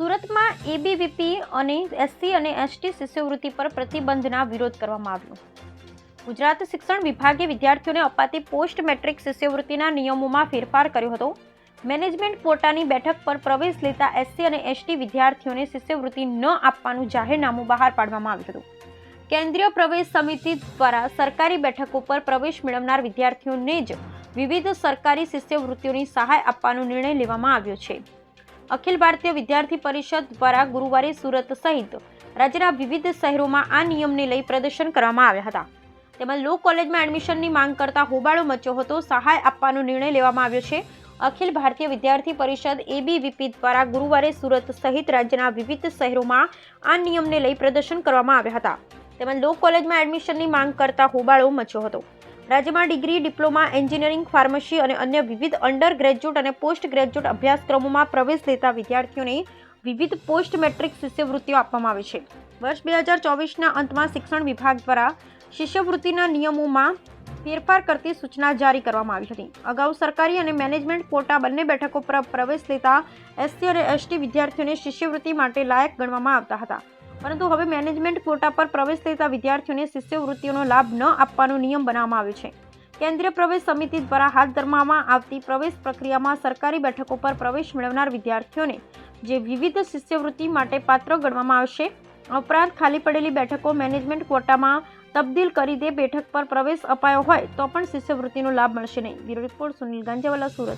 સુરતમાં એબીવીપી અને એસસી અને એસટી શિષ્યવૃત્તિ પર પ્રતિબંધના વિરોધ કરવામાં આવ્યો. ગુજરાત શિક્ષણ વિભાગે વિદ્યાર્થીઓને અપાતી પોસ્ટ મેટ્રિક શિષ્યવૃત્તિના નિયમોમાં ફેરફાર કર્યો હતો. મેનેજમેન્ટ કોટાની બેઠક પર પ્રવેશ લેતા એસસી અને એસટી વિદ્યાર્થીઓને શિષ્યવૃત્તિ ન આપવાનું જાહેરનામું બહાર પાડવામાં આવ્યું હતું. કેન્દ્રીય પ્રવેશ સમિતિ દ્વારા સરકારી બેઠકો પર પ્રવેશ મેળવનાર વિદ્યાર્થીઓને જ વિવિધ સરકારી શિષ્યવૃત્તિઓની સહાય આપવાનો નિર્ણય લેવામાં આવ્યો છે. અખિલ ભારતીય વિદ્યાર્થી પરિષદ દ્વારા ગુરુવારે સુરત સહિત રાજ્યના વિવિધ શહેરોમાં આ નિયમને લઈ પ્રદર્શન કરવામાં આવ્યા હતા. તેમાં લો કોલેજમાં એડમિશનની માંગ કરતા હોબાળો મચ્યો હતો. સહાય આપવાનો નિર્ણય લેવામાં આવ્યો છે. અખિલ ભારતીય વિદ્યાર્થી પરિષદ એબીવીપી દ્વારા ગુરુવારે સુરત સહિત રાજ્યના વિવિધ શહેરોમાં આ નિયમને લઈ પ્રદર્શન કરવામાં આવ્યા હતા. તેમાં લો કોલેજમાં એડમિશનની માંગ કરતા હોબાળો મચ્યો હતો. રાજ્યમાં ડિગ્રી, ડિપ્લોમા, એન્જિનિયરિંગ, ફાર્મસી અને અન્ય વિવિધ અંડર ગ્રેજ્યુએટ અને પોસ્ટ ગ્રેજ્યુએટ અભ્યાસક્રમોમાં પ્રવેશ લેતા વિદ્યાર્થીઓને વિવિધ પોસ્ટ મેટ્રિક શિષ્યવૃત્તિઓ આપવામાં આવે છે. વર્ષ 2024ના અંતમાં શિક્ષણ વિભાગ દ્વારા શિષ્યવૃત્તિના નિયમોમાં ફેરફાર કરતી સૂચના જારી કરવામાં આવી હતી. અગાઉ સરકારી અને મેનેજમેન્ટ કોટા બંને બેઠકો પર પ્રવેશ લેતા એસસી અને એસટી વિદ્યાર્થીઓને શિષ્યવૃત્તિ માટે લાયક ગણવામાં આવતા હતા. પરંતુ હવે મેનેજમેન્ટ કોટા પર પ્રવેશ લેતા વિદ્યાર્થીઓને શિષ્યવૃત્તિઓનો લાભ ન આપવાનો નિયમ બનાવવામાં આવ્યો છે. કેન્દ્રીય પ્રવેશ સમિતિ દ્વારા હાથ ધરવામાં આવતી પ્રવેશ પ્રક્રિયામાં સરકારી બેઠકો પર પ્રવેશ મેળવનાર વિદ્યાર્થીઓને જે વિવિધ શિષ્યવૃત્તિ માટે પાત્ર ગણવામાં આવશે. ઉપરાંત ખાલી પડેલી બેઠકો મેનેજમેન્ટ કોટામાં તબદીલ કરી દે બેઠક પર પ્રવેશ અપાયો હોય તો પણ શિષ્યવૃત્તિનો લાભ મળશે નહીં. Bureau report, Sunil Ganjawala, Surat.